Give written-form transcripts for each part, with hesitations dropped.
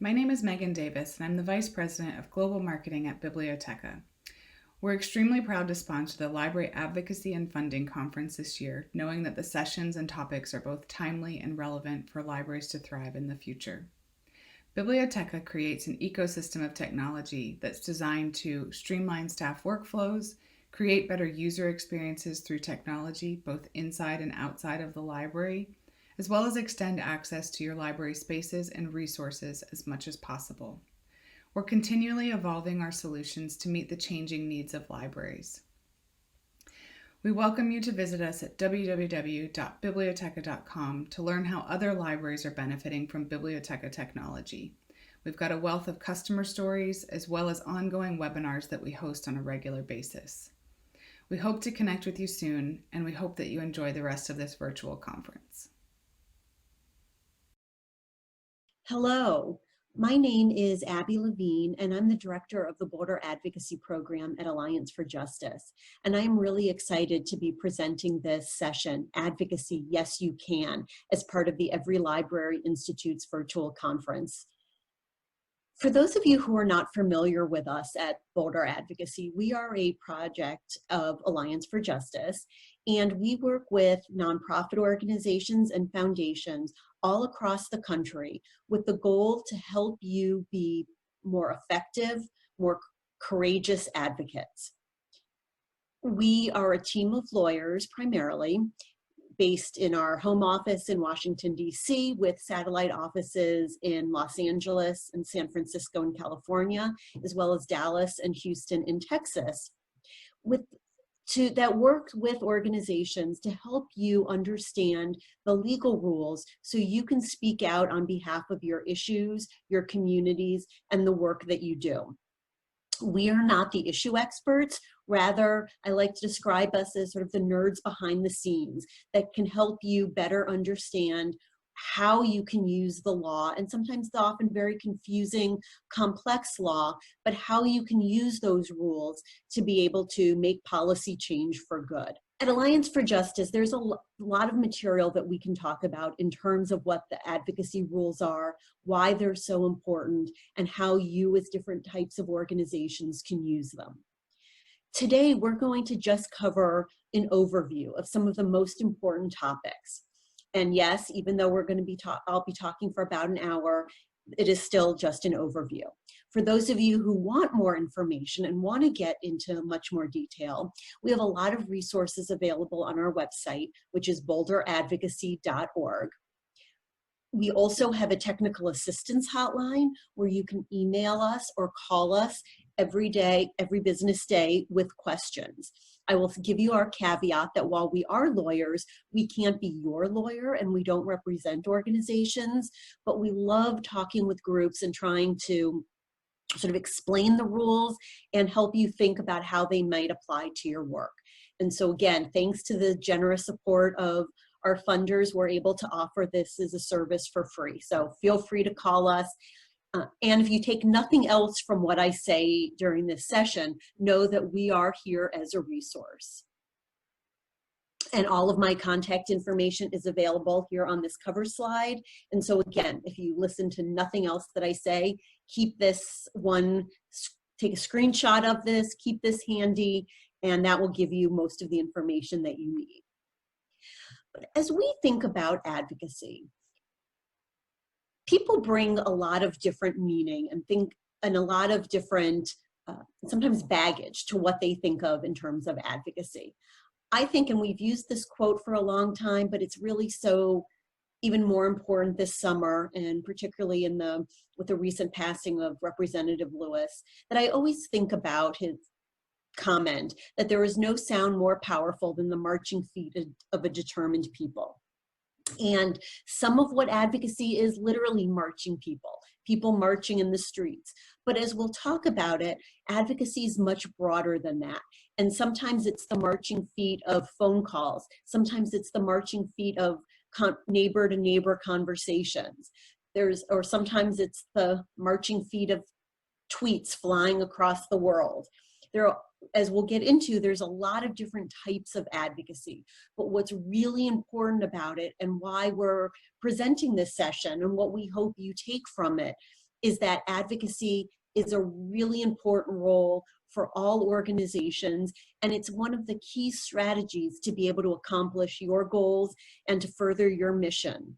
My name is Megan Davis, and I'm the Vice President of Global Marketing at Biblioteca. We're extremely proud to sponsor the Library Advocacy and Funding Conference this year, knowing that the sessions and topics are both timely and relevant for libraries to thrive in the future. Biblioteca creates an ecosystem of technology that's designed to streamline staff workflows, create better user experiences through technology, both inside and outside of the library, as well as extend access to your library spaces and resources as much as possible. We're continually evolving our solutions to meet the changing needs of libraries. We welcome you to visit us at www.biblioteca.com to learn how other libraries are benefiting from Biblioteca technology. We've got a wealth of customer stories as well as ongoing webinars that we host on a regular basis. We hope to connect with you soon, and we hope that you enjoy the rest of this virtual conference. Hello, my name is Abby Levine, and I'm the Director of the Boulder Advocacy Program at Alliance for Justice. And I'm really excited to be presenting this session, Advocacy, Yes You Can, as part of the Every Library Institute's virtual conference. For those of you who are not familiar with us at Boulder Advocacy, we are a project of Alliance for Justice, and we work with nonprofit organizations and foundations all across the country with the goal to help you be more effective, more courageous advocates. We are a team of lawyers primarily, based in our home office in Washington, D.C., with satellite offices in Los Angeles and San Francisco in California, as well as Dallas and Houston in Texas, that work with organizations to help you understand the legal rules so you can speak out on behalf of your issues, your communities, and the work that you do. We are not the issue experts. Rather, I like to describe us as sort of the nerds behind the scenes that can help you better understand how you can use the law, and sometimes the often very confusing, complex law, but how you can use those rules to be able to make policy change for good. At Alliance for Justice, there's a lot of material that we can talk about in terms of what the advocacy rules are, why they're so important, and how you as different types of organizations can use them. Today, we're going to just cover an overview of some of the most important topics. And yes, even though I'll be talking for about an hour, it is still just an overview. For those of you who want more information and want to get into much more detail, we have a lot of resources available on our website, which is boulderadvocacy.org. We also have a technical assistance hotline where you can email us or call us every day, every business day with questions. I will give you our caveat that while we are lawyers, we can't be your lawyer and we don't represent organizations, but we love talking with groups and trying to sort of explain the rules and help you think about how they might apply to your work. And so again, thanks to the generous support of our funders, we're able to offer this as a service for free. So feel free to call us. And if you take nothing else from what I say during this session, know that we are here as a resource. And all of my contact information is available here on this cover slide. And so again, if you listen to nothing else that I say, keep this one, take a screenshot of this, keep this handy, and that will give you most of the information that you need. But as we think about advocacy, people bring a lot of different meaning and a lot of different, sometimes baggage to what they think of in terms of advocacy. I think, and we've used this quote for a long time, but it's really so even more important this summer, and particularly with the recent passing of Representative Lewis, that I always think about his comment that there is no sound more powerful than the marching feet of a determined people. And some of what advocacy is literally marching people marching in the streets. But as we'll talk about it, advocacy is much broader than that. And sometimes it's the marching feet of phone calls. Sometimes it's the marching feet of neighbor to neighbor conversations. Or sometimes it's the marching feet of tweets flying across the world. As we'll get into, there's a lot of different types of advocacy, but what's really important about it and why we're presenting this session and what we hope you take from it is that advocacy is a really important role for all organizations, and it's one of the key strategies to be able to accomplish your goals and to further your mission.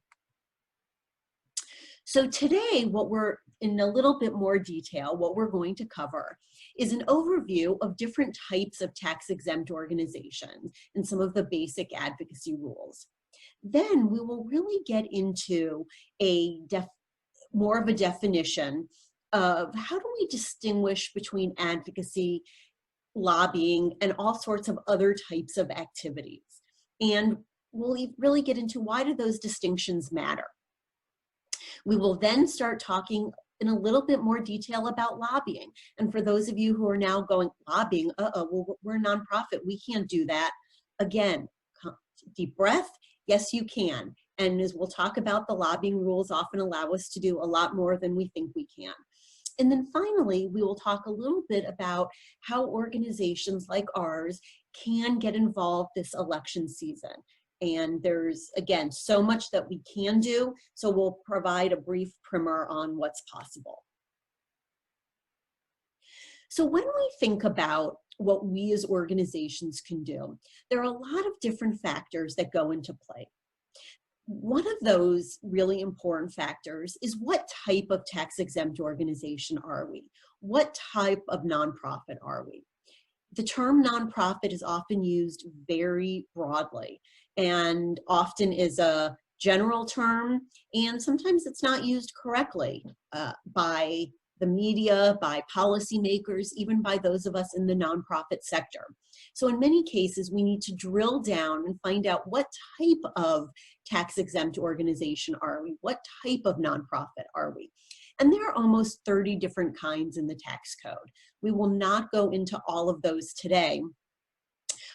So today, what we're in a little bit more detail, what we're going to cover is an overview of different types of tax-exempt organizations and some of the basic advocacy rules. Then we will really get into more of a definition of how do we distinguish between advocacy, lobbying, and all sorts of other types of activities. And we'll really get into why do those distinctions matter. We will then start talking in a little bit more detail about lobbying. And for those of you who are now going, lobbying, well, we're a nonprofit, we can't do that. Again, deep breath, yes, you can. And as we'll talk about, the lobbying rules often allow us to do a lot more than we think we can. And then finally, we will talk a little bit about how organizations like ours can get involved this election season. And there's, again, so much that we can do, so we'll provide a brief primer on what's possible. So when we think about what we as organizations can do, there are a lot of different factors that go into play. One of those really important factors is what type of tax-exempt organization are we? What type of nonprofit are we? The term nonprofit is often used very broadly and often is a general term, and sometimes it's not used correctly by the media, by policymakers, even by those of us in the nonprofit sector. So in many cases, we need to drill down and find out what type of tax-exempt organization are we? What type of nonprofit are we? And there are almost 30 different kinds in the tax code. We will not go into all of those today.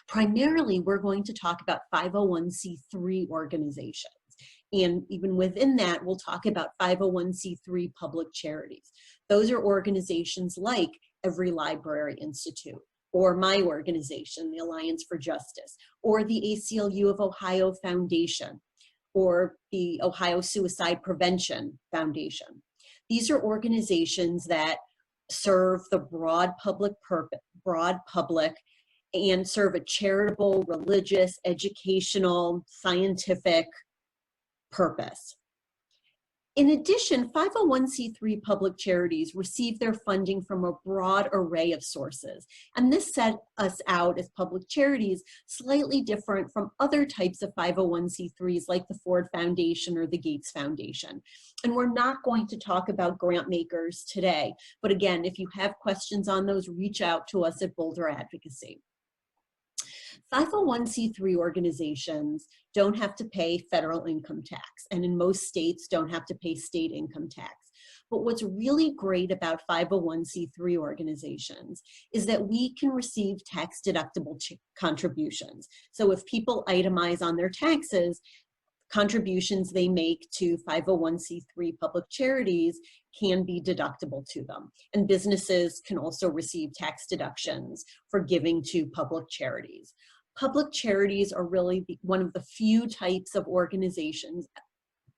Primarily, we're going to talk about 501c3 organizations. And even within that, we'll talk about 501c3 public charities. Those are organizations like Every Library Institute, or my organization, the Alliance for Justice, or the ACLU of Ohio Foundation, or the Ohio Suicide Prevention Foundation. These are organizations that serve the broad public and serve a charitable, religious, educational, scientific purpose. In addition, 501c3 public charities receive their funding from a broad array of sources, and this set us out as public charities slightly different from other types of 501c3s like the Ford Foundation or the Gates Foundation. And we're not going to talk about grant makers today, but again, if you have questions on those, reach out to us at Boulder Advocacy. 501c3 organizations don't have to pay federal income tax, and in most states don't have to pay state income tax. But what's really great about 501c3 organizations is that we can receive tax-deductible contributions. So if people itemize on their taxes, contributions they make to 501c3 public charities can be deductible to them. And businesses can also receive tax deductions for giving to public charities. Public charities are really one of the few types of organizations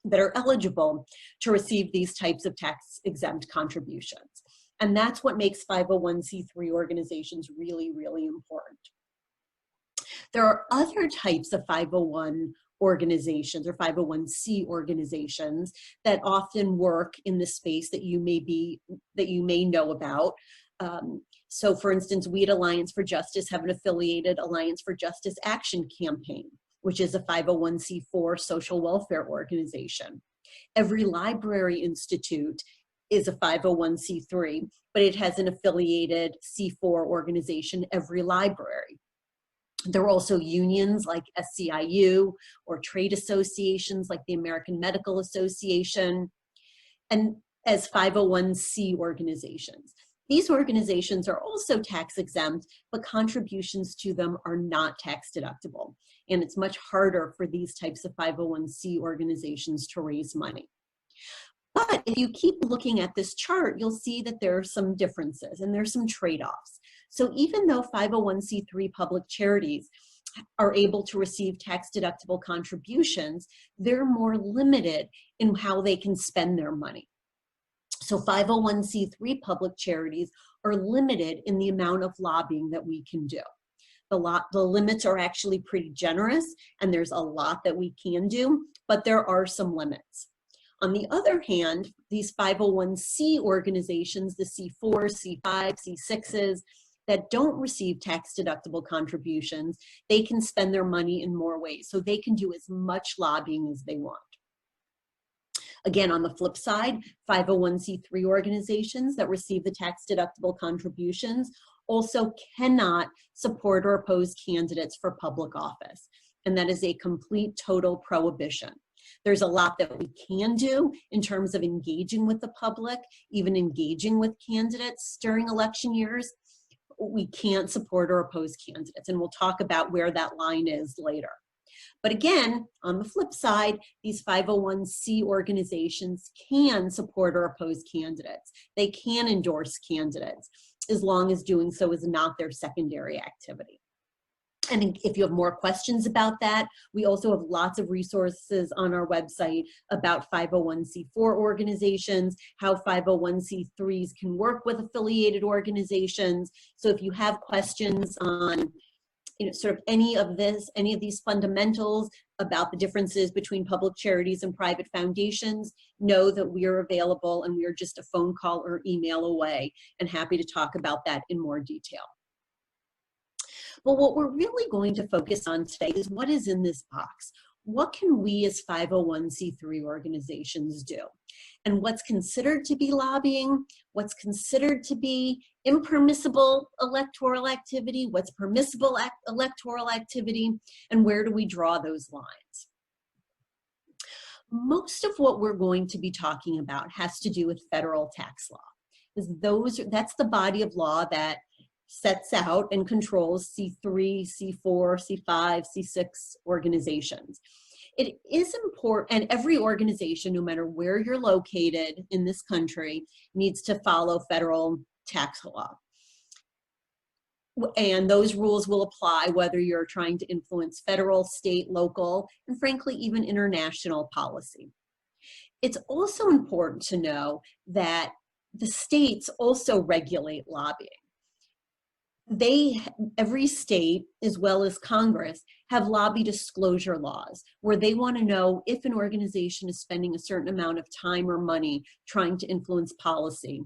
that are eligible to receive these types of tax-exempt contributions. And that's what makes 501c3 organizations really, really important. There are other types of 501 organizations or 501c organizations that often work in the space that you may know about. So for instance, we at Alliance for Justice have an affiliated Alliance for Justice Action Campaign, which is a 501c4 social welfare organization. Every Library Institute is a 501c3, but it has an affiliated C4 organization, Every Library. There are also unions like SCIU or trade associations like the American Medical Association, and as 501c organizations. These organizations are also tax exempt, but contributions to them are not tax deductible. And it's much harder for these types of 501c organizations to raise money. But if you keep looking at this chart, you'll see that there are some differences and there's some trade-offs. So even though 501c3 public charities are able to receive tax-deductible contributions, they're more limited in how they can spend their money. So 501c3 public charities are limited in the amount of lobbying that we can do. The limits are actually pretty generous, and there's a lot that we can do, but there are some limits. On the other hand, these 501c organizations, the C4, C5, C6s, that don't receive tax-deductible contributions, they can spend their money in more ways. So they can do as much lobbying as they want. Again, on the flip side, 501c3 organizations that receive the tax-deductible contributions also cannot support or oppose candidates for public office. And that is a complete total prohibition. There's a lot that we can do in terms of engaging with the public, even engaging with candidates during election years. We can't support or oppose candidates, and we'll talk about where that line is later. But again, on the flip side, these 501c organizations can support or oppose candidates. They can endorse candidates, as long as doing so is not their secondary activity. And if you have more questions about that, we also have lots of resources on our website about 501c4 organizations, how 501c3s can work with affiliated organizations. So if you have questions on sort of any of these fundamentals about the differences between public charities and private foundations, know that we are available, and we are just a phone call or email away, and happy to talk about that in more detail. But what we're really going to focus on today is what is in this box. What can we as 501c3 organizations do? And what's considered to be lobbying, what's considered to be impermissible electoral activity, what's permissible electoral activity, and where do we draw those lines? Most of what we're going to be talking about has to do with federal tax law. That's the body of law that sets out and controls C3, C4, C5, C6 organizations. It is important, and every organization, no matter where you're located in this country, needs to follow federal tax law. And those rules will apply whether you're trying to influence federal, state, local, and frankly, even international policy. It's also important to know that the states also regulate lobbying. Every state, as well as Congress, have lobby disclosure laws where they want to know if an organization is spending a certain amount of time or money trying to influence policy.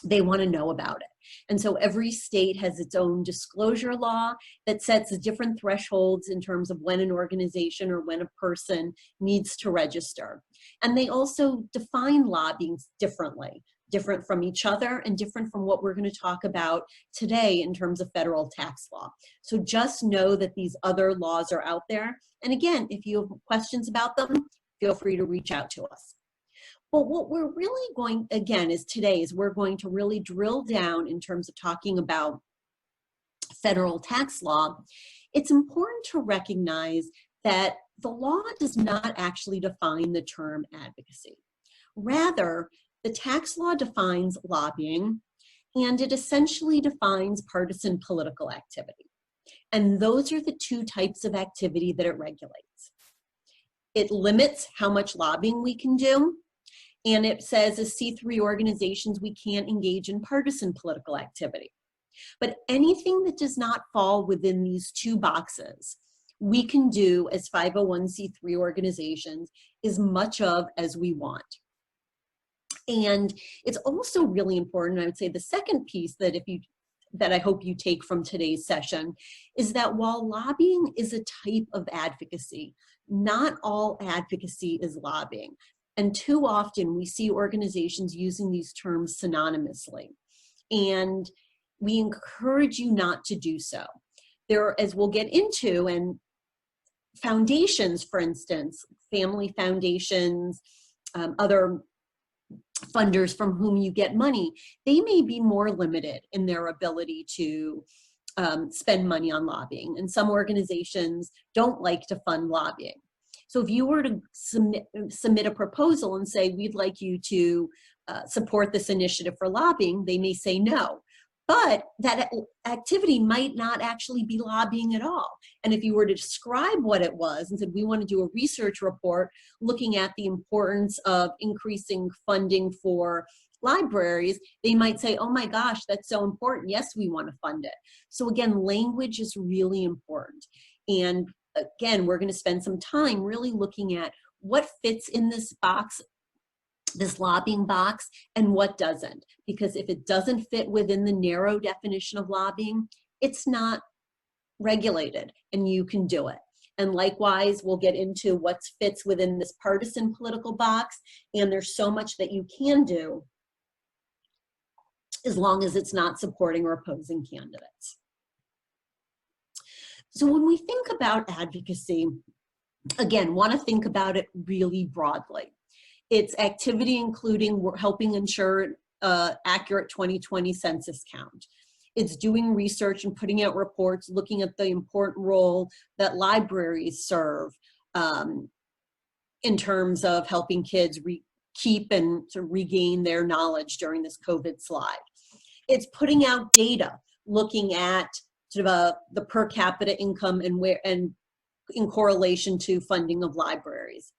They want to know about it. And so every state has its own disclosure law that sets different thresholds in terms of when an organization or when a person needs to register. And they also define lobbying differently, different from each other and different from what we're going to talk about today in terms of federal tax law. So just know that these other laws are out there. And again, if you have questions about them, feel free to reach out to us. But what we're really going, again, we're going to really drill down in terms of talking about federal tax law. It's important to recognize that the law does not actually define the term advocacy. Rather, the tax law defines lobbying, and it essentially defines partisan political activity. And those are the two types of activity that it regulates. It limits how much lobbying we can do, and it says as C3 organizations, we can't engage in partisan political activity. But anything that does not fall within these two boxes, we can do as 501c3 organizations as much of as we want. And it's also really important, I would say the second piece that I hope you take from today's session is that while lobbying is a type of advocacy, not all advocacy is lobbying. And too often we see organizations using these terms synonymously. And we encourage you not to do so. There are, as we'll get into, and foundations, for instance, family foundations, other funders from whom you get money, they may be more limited in their ability to spend money on lobbying. And some organizations don't like to fund lobbying. So if you were to submit a proposal and say, we'd like you to support this initiative for lobbying, they may say no. But that activity might not actually be lobbying at all. And if you were to describe what it was and said, we want to do a research report looking at the importance of increasing funding for libraries, they might say, oh my gosh, that's so important. Yes, we want to fund it. So again, language is really important. And again, we're going to spend some time really looking at what fits in this box, this lobbying box, and what doesn't. Because if it doesn't fit within the narrow definition of lobbying, it's not regulated and you can do it. And likewise, we'll get into what fits within this partisan political box. And there's so much that you can do as long as it's not supporting or opposing candidates. So when we think about advocacy, again, want to think about it really broadly. It's activity including helping ensure accurate 2020 census count. It's doing research and putting out reports, looking at the important role that libraries serve in terms of helping kids keep and sort of regain their knowledge during this COVID slide. It's putting out data, looking at sort of the per capita income and in correlation to funding of libraries.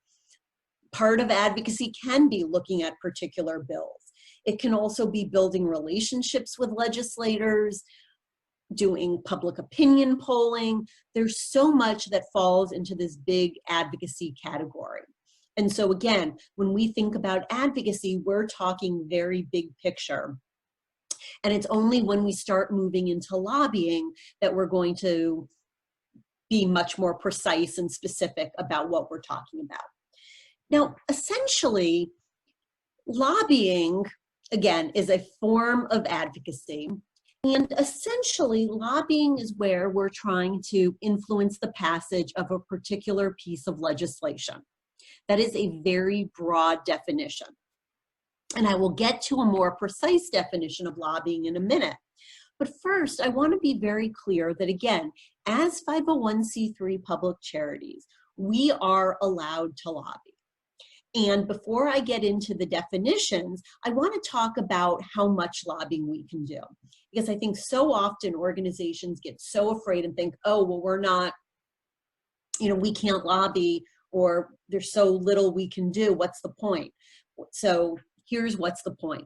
Part of advocacy can be looking at particular bills. It can also be building relationships with legislators, doing public opinion polling. There's so much that falls into this big advocacy category. And so again, when we think about advocacy, we're talking very big picture. And it's only when we start moving into lobbying that we're going to be much more precise and specific about what we're talking about. Now, essentially, lobbying, again, is a form of advocacy. And essentially, lobbying is where we're trying to influence the passage of a particular piece of legislation. That is a very broad definition. And I will get to a more precise definition of lobbying in a minute. But first, I want to be very clear that, again, as 501c3 public charities, we are allowed to lobby. And before I get into the definitions, I want to talk about how much lobbying we can do. Because I think so often organizations get so afraid and think, oh, well, we're not, we can't lobby, or there's so little we can do. What's the point? So here's what's the point.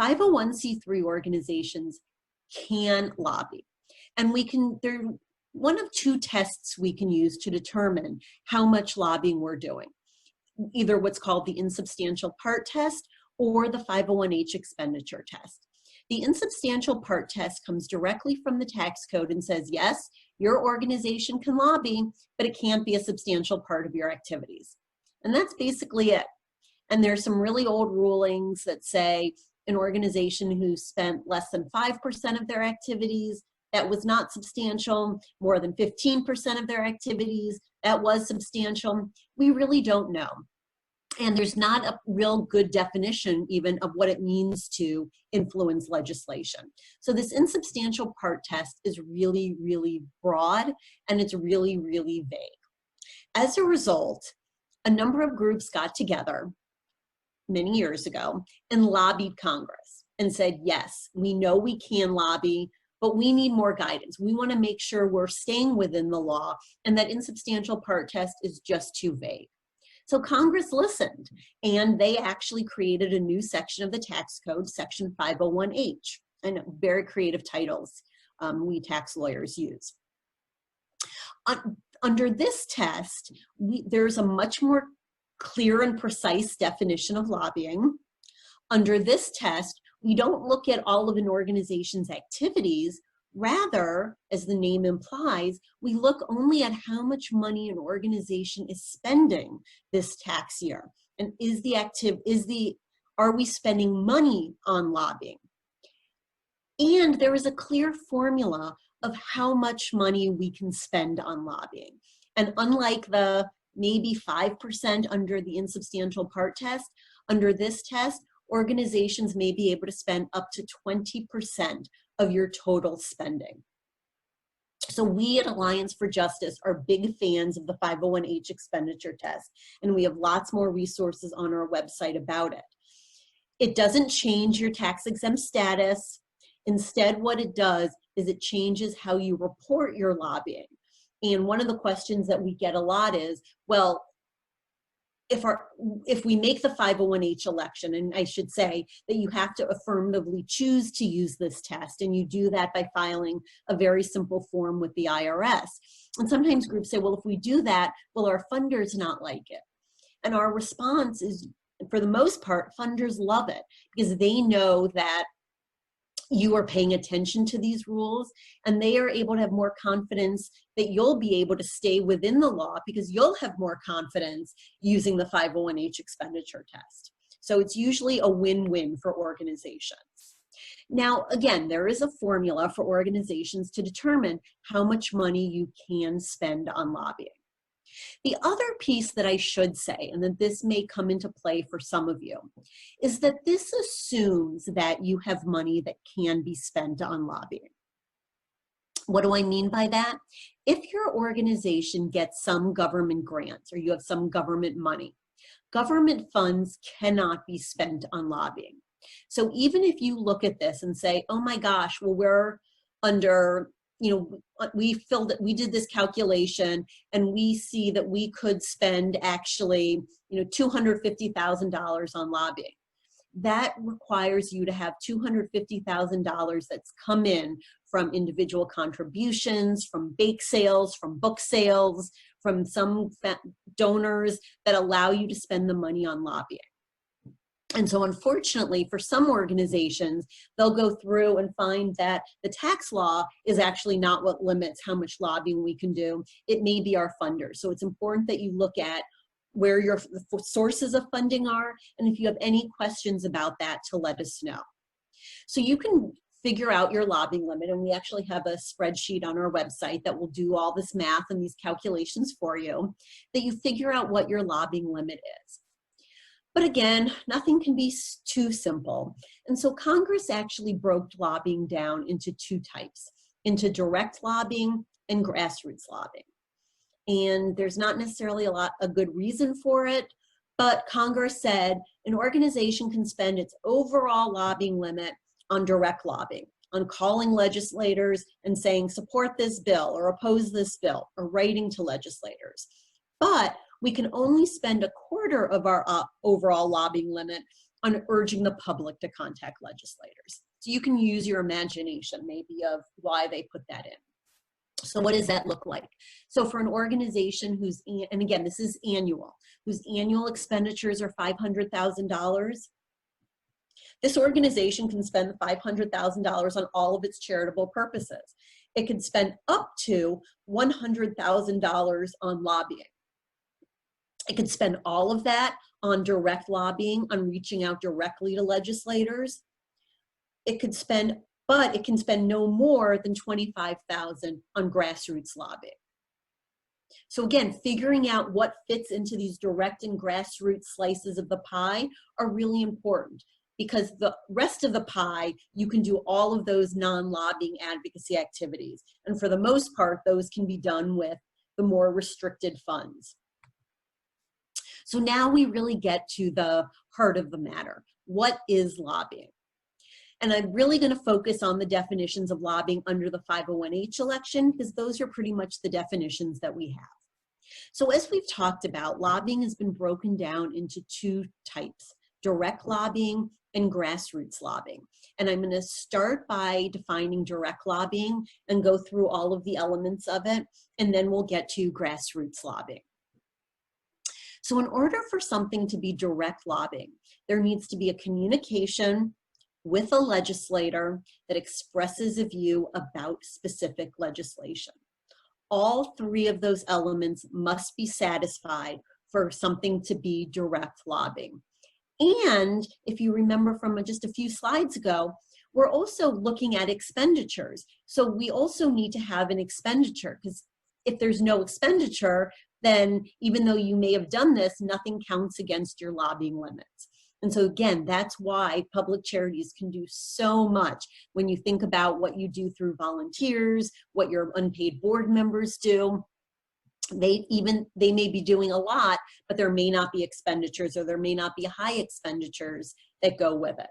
501c3 organizations can lobby. And they're one of two tests we can use to determine how much lobbying we're doing. Either what's called the insubstantial part test or the 501h expenditure test. The insubstantial part test comes directly from the tax code and says, yes, your organization can lobby, but it can't be a substantial part of your activities. And that's basically it. And there's some really old rulings that say an organization who spent less than 5% of their activities, that was not substantial. More than 15% of their activities, that was substantial. We really don't know. And there's not a real good definition even of what it means to influence legislation. So this insubstantial part test is really, really broad, and it's really, really vague. As a result, a number of groups got together many years ago and lobbied Congress and said, yes, we know we can lobby, but we need more guidance. We want to make sure we're staying within the law, and that insubstantial part test is just too vague. So Congress listened, and they actually created a new section of the tax code, section 501H. I know, very creative titles we tax lawyers use. Under this test, there's a much more clear and precise definition of lobbying. Under this test, we don't look at all of an organization's activities. Rather, as the name implies, we look only at how much money an organization is spending this tax year. And are we spending money on lobbying? And there is a clear formula of how much money we can spend on lobbying. And unlike the maybe 5% under the insubstantial part test, under this test, organizations may be able to spend up to 20% of your total spending. So we at Alliance for Justice are big fans of the 501H expenditure test, and we have lots more resources on our website about it. It doesn't change your tax exempt status. Instead, what it does is it changes how you report your lobbying. And one of the questions that we get a lot is, well, if we make the 501h election, and I should say that you have to affirmatively choose to use this test, and you do that by filing a very simple form with the IRS. And sometimes groups say, well, if we do that, will our funders not like it? And our response is, for the most part, funders love it because they know that you are paying attention to these rules, and they are able to have more confidence that you'll be able to stay within the law because you'll have more confidence using the 501h expenditure test. So it's usually a win-win for organizations. Now, again, there is a formula for organizations to determine how much money you can spend on lobbying. The other piece that I should say, and that this may come into play for some of you, is that this assumes that you have money that can be spent on lobbying. What do I mean by that? If your organization gets some government grants or you have some government money, government funds cannot be spent on lobbying. So even if you look at this and say, oh my gosh, well, we're under, we did this calculation and we see that we could spend actually, $250,000 on lobbying. That requires you to have $250,000 that's come in from individual contributions, from bake sales, from book sales, from some donors that allow you to spend the money on lobbying. And so unfortunately, for some organizations, they'll go through and find that the tax law is actually not what limits how much lobbying we can do. It may be our funders. So it's important that you look at where your sources of funding are, and if you have any questions about that, to let us know. So you can figure out your lobbying limit, and we actually have a spreadsheet on our website that will do all this math and these calculations for you, that you figure out what your lobbying limit is. But again, nothing can be too simple. And so Congress actually broke lobbying down into two types, into direct lobbying and grassroots lobbying. And there's not necessarily a good reason for it, but Congress said an organization can spend its overall lobbying limit on direct lobbying, on calling legislators and saying, support this bill or oppose this bill, or writing to legislators. But we can only spend a quarter of our overall lobbying limit on urging the public to contact legislators. So you can use your imagination maybe of why they put that in. So what does that look like? So for an organization whose, and again, this is annual, whose annual expenditures are $500,000, this organization can spend $500,000 on all of its charitable purposes. It can spend up to $100,000 on lobbying. It could spend all of that on direct lobbying, on reaching out directly to legislators. It could spend, but it can spend no more than $25,000 on grassroots lobbying. So again, figuring out what fits into these direct and grassroots slices of the pie are really important, because the rest of the pie, you can do all of those non-lobbying advocacy activities. And for the most part, those can be done with the more restricted funds. So now we really get to the heart of the matter. What is lobbying? And I'm really going to focus on the definitions of lobbying under the 501h election, because those are pretty much the definitions that we have. So as we've talked about, lobbying has been broken down into two types, direct lobbying and grassroots lobbying. And I'm going to start by defining direct lobbying and go through all of the elements of it, and then we'll get to grassroots lobbying. So in order for something to be direct lobbying, there needs to be a communication with a legislator that expresses a view about specific legislation. All three of those elements must be satisfied for something to be direct lobbying. And if you remember from just a few slides ago, we're also looking at expenditures. So we also need to have an expenditure, because if there's no expenditure, then even though you may have done this, nothing counts against your lobbying limits. And so again, that's why public charities can do so much when you think about what you do through volunteers, what your unpaid board members do. They may be doing a lot, but there may not be expenditures, or there may not be high expenditures that go with it.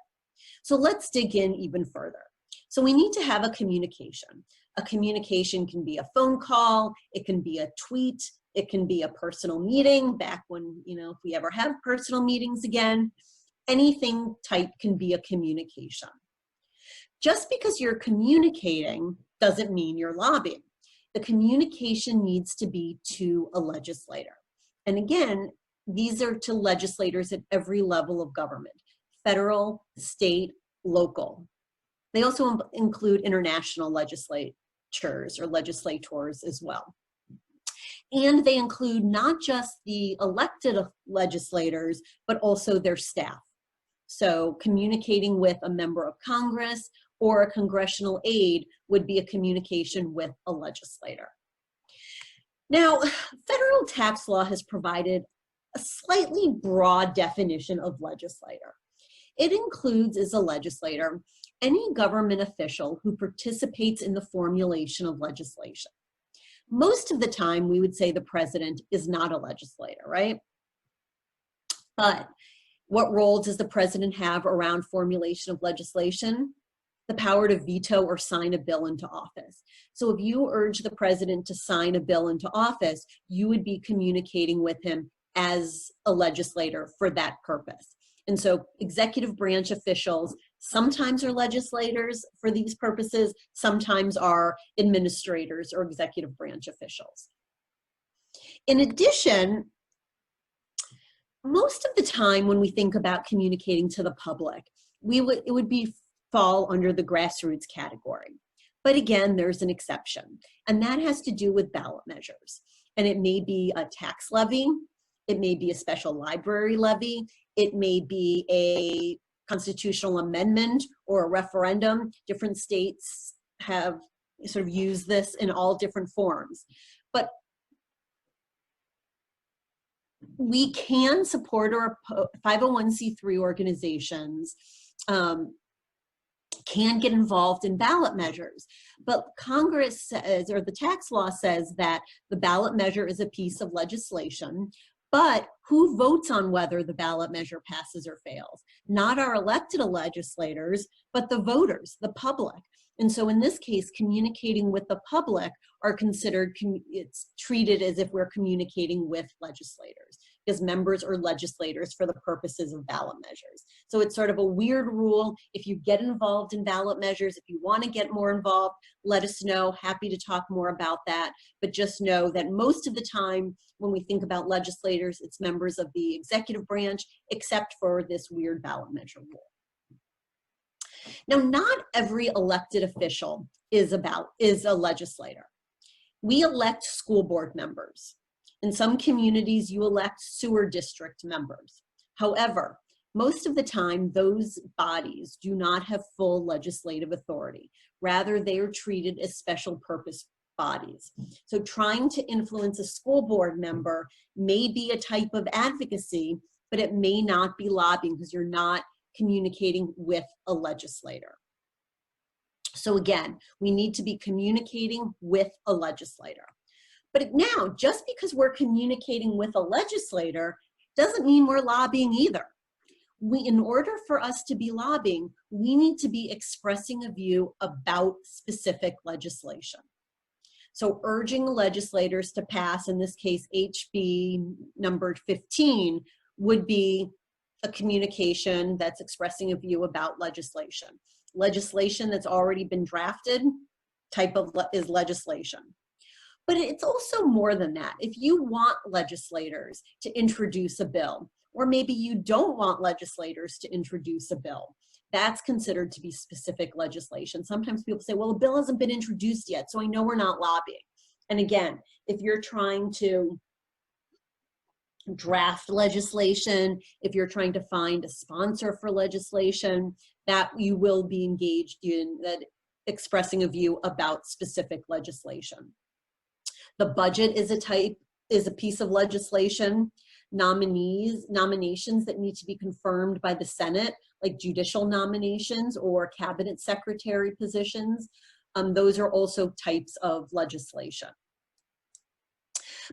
So let's dig in even further. So we need to have a communication. A communication can be a phone call, it can be a tweet, It can be a personal meeting back when, if we ever have personal meetings again. Anything type can be a communication. Just because you're communicating doesn't mean you're lobbying. The communication needs to be to a legislator. And again, these are to legislators at every level of government, federal, state, local. They also include international legislatures or legislators as well. And they include not just the elected legislators, but also their staff. So communicating with a member of Congress or a congressional aide would be a communication with a legislator. Now, federal tax law has provided a slightly broad definition of legislator. It includes, as a legislator, any government official who participates in the formulation of legislation. Most of the time, we would say the president is not a legislator, right? But what role does the president have around formulation of legislation? The power to veto or sign a bill into office. So if you urge the president to sign a bill into office, you would be communicating with him as a legislator for that purpose. And so executive branch officials sometimes are legislators for these purposes, sometimes are administrators or executive branch officials. In addition, most of the time when we think about communicating to the public, it would fall under the grassroots category. But again, there's an exception, and that has to do with ballot measures. And it may be a tax levy, it may be a special library levy, it may be a constitutional amendment or a referendum. Different states have sort of used this in all different forms. But we can support or 501c3 organizations can get involved in ballot measures. But Congress says, or the tax law says, that the ballot measure is a piece of legislation, but who votes on whether the ballot measure passes or fails? Not our elected legislators, but the voters, the public. And so in this case, communicating with the public are considered, it's treated as if we're communicating with legislators, because members are legislators for the purposes of ballot measures. So it's sort of a weird rule. If you get involved in ballot measures, if you want to get more involved, let us know. Happy to talk more about that. But just know that most of the time when we think about legislators, it's members of the executive branch, except for this weird ballot measure rule. Now, not every elected official is a legislator. We elect school board members. In some communities, you elect sewer district members. However, most of the time, those bodies do not have full legislative authority. Rather, they are treated as special purpose bodies. So trying to influence a school board member may be a type of advocacy, but it may not be lobbying because you're not communicating with a legislator. So again, we need to be communicating with a legislator. But now, just because we're communicating with a legislator doesn't mean we're lobbying either. In order for us to be lobbying, we need to be expressing a view about specific legislation. So urging legislators to pass, in this case, HB numbered 15, would be a communication that's expressing a view about legislation. Legislation that's already been drafted is legislation. But it's also more than that. If you want legislators to introduce a bill, or maybe you don't want legislators to introduce a bill, that's considered to be specific legislation. Sometimes people say, well, a bill hasn't been introduced yet, so I know we're not lobbying. And again, if you're trying to draft legislation, if you're trying to find a sponsor for legislation, that you will be engaged in that expressing a view about specific legislation. The budget is a piece of legislation. Nominations that need to be confirmed by the Senate, like judicial nominations or cabinet secretary positions, those are also types of legislation.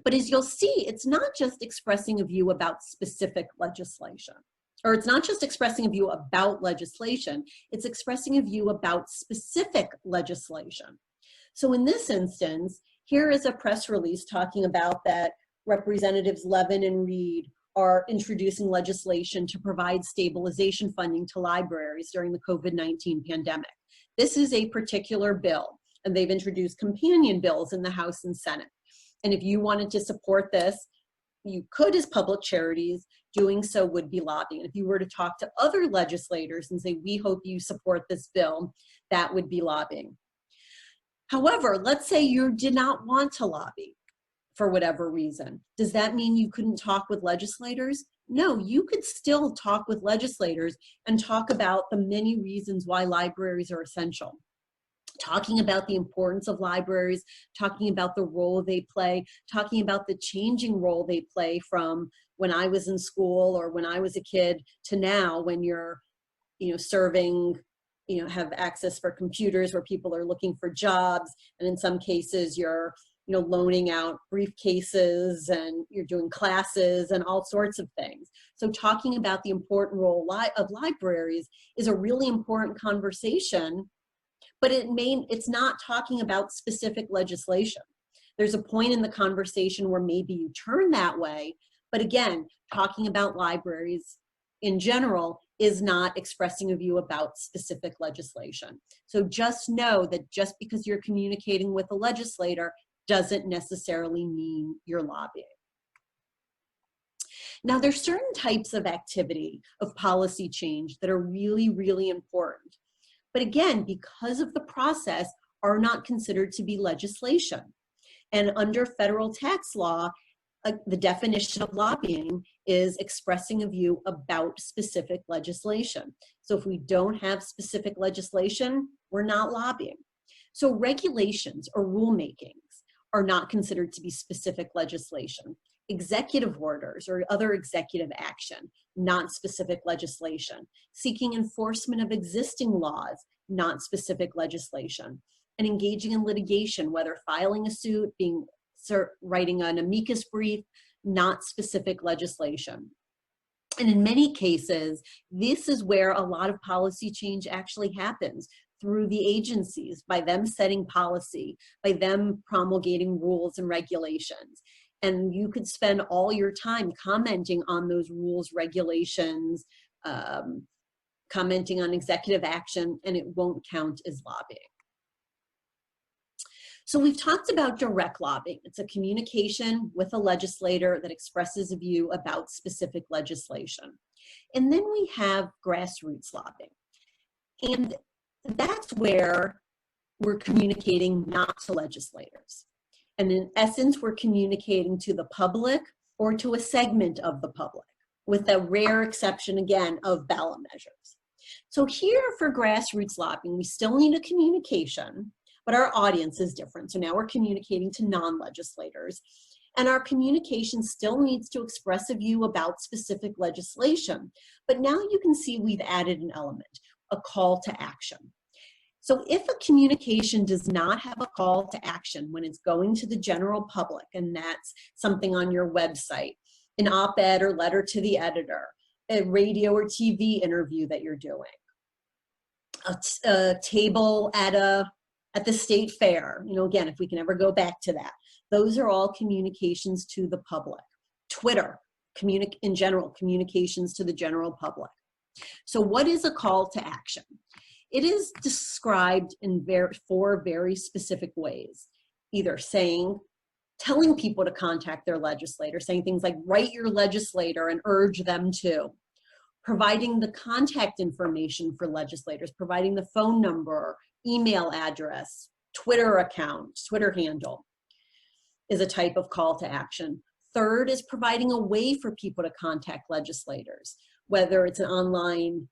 But as you'll see, it's not just expressing a view about specific legislation, or it's not just expressing a view about legislation, it's expressing a view about specific legislation. So in this instance, here is a press release talking about that Representatives Levine and Reed are introducing legislation to provide stabilization funding to libraries during the COVID-19 pandemic. This is a particular bill, and they've introduced companion bills in the House and Senate. And if you wanted to support this, you could as public charities. Doing so would be lobbying. If you were to talk to other legislators and say, we hope you support this bill, that would be lobbying. However, let's say you did not want to lobby for whatever reason. Does that mean you couldn't talk with legislators? No, you could still talk with legislators and talk about the many reasons why libraries are essential. Talking about the importance of libraries, talking about the role they play, talking about the changing role they play from when I was in school or when I was a kid to now when you're, serving, have access for computers where people are looking for jobs. And in some cases you're, loaning out briefcases and you're doing classes and all sorts of things. So talking about the important role of libraries is a really important conversation, but it's not talking about specific legislation. There's a point in the conversation where maybe you turn that way, but again, talking about libraries in general is not expressing a view about specific legislation. So just know that just because you're communicating with a legislator doesn't necessarily mean you're lobbying. Now, there's certain types of activity, of policy change that are really, really important. But again, because of the process, are not considered to be legislation. And under federal tax law, the definition of lobbying is expressing a view about specific legislation. So if we don't have specific legislation, we're not lobbying. So regulations or rulemakings are not considered to be specific legislation. Executive orders or other executive action, not specific legislation. Seeking enforcement of existing laws, not specific legislation. And engaging in litigation, whether filing a suit, writing an amicus brief, not specific legislation. And in many cases, this is where a lot of policy change actually happens, through the agencies, by them setting policy, by them promulgating rules and regulations. And you could spend all your time commenting on those rules, regulations, commenting on executive action, and it won't count as lobbying. So we've talked about direct lobbying. It's a communication with a legislator that expresses a view about specific legislation. And then we have grassroots lobbying. And that's where we're communicating not to legislators. And in essence, we're communicating to the public or to a segment of the public, with a rare exception, again, of ballot measures. So here for grassroots lobbying, we still need a communication, but our audience is different. So now we're communicating to non-legislators, and our communication still needs to express a view about specific legislation. But now you can see we've added an element, a call to action. So if a communication does not have a call to action when it's going to the general public, and that's something on your website, an op-ed or letter to the editor, a radio or TV interview that you're doing, a table at the state fair, again, if we can ever go back to that, those are all communications to the public. Twitter, in general, communications to the general public. So what is a call to action? It is described in four very specific ways, either telling people to contact their legislator, saying things like write your legislator and urge them to, providing the contact information for legislators, providing the phone number, email address, Twitter account, Twitter handle is a type of call to action. Third is providing a way for people to contact legislators, whether it's an online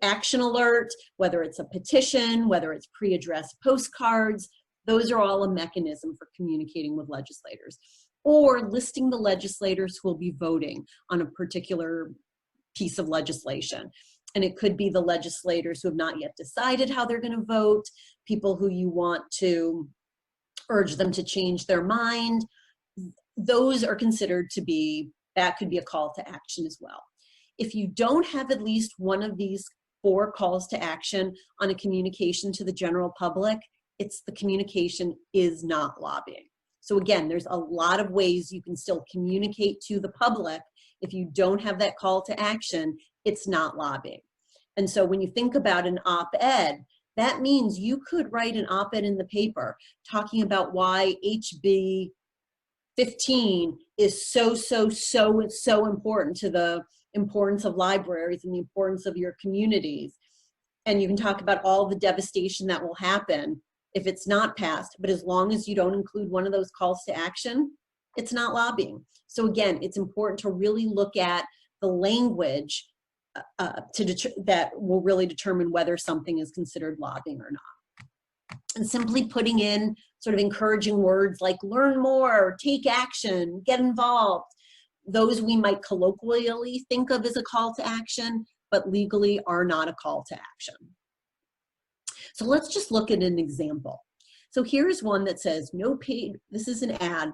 action alert, whether it's a petition, whether it's pre-addressed postcards. Those are all a mechanism for communicating with legislators, or listing the legislators who will be voting on a particular piece of legislation. And it could be the legislators who have not yet decided how they're going to vote, people who you want to urge them to change their mind. Those are considered to be, that could be a call to action as well. If you don't have at least one of these four calls to action on a communication to the general public, the communication is not lobbying. So again, there's a lot of ways you can still communicate to the public. If you don't have that call to action, it's not lobbying. And so when you think about an op-ed, that means you could write an op-ed in the paper talking about why HB 15 is so important to the importance of libraries and the importance of your communities. And you can talk about all the devastation that will happen if it's not passed, but as long as you don't include one of those calls to action, it's not lobbying. So again, it's important to really look at the language that will really determine whether something is considered lobbying or not. And simply putting in sort of encouraging words like learn more, take action, get involved, those we might colloquially think of as a call to action, but legally are not a call to action. So let's just look at an example. So here's one that says no paid, this is an ad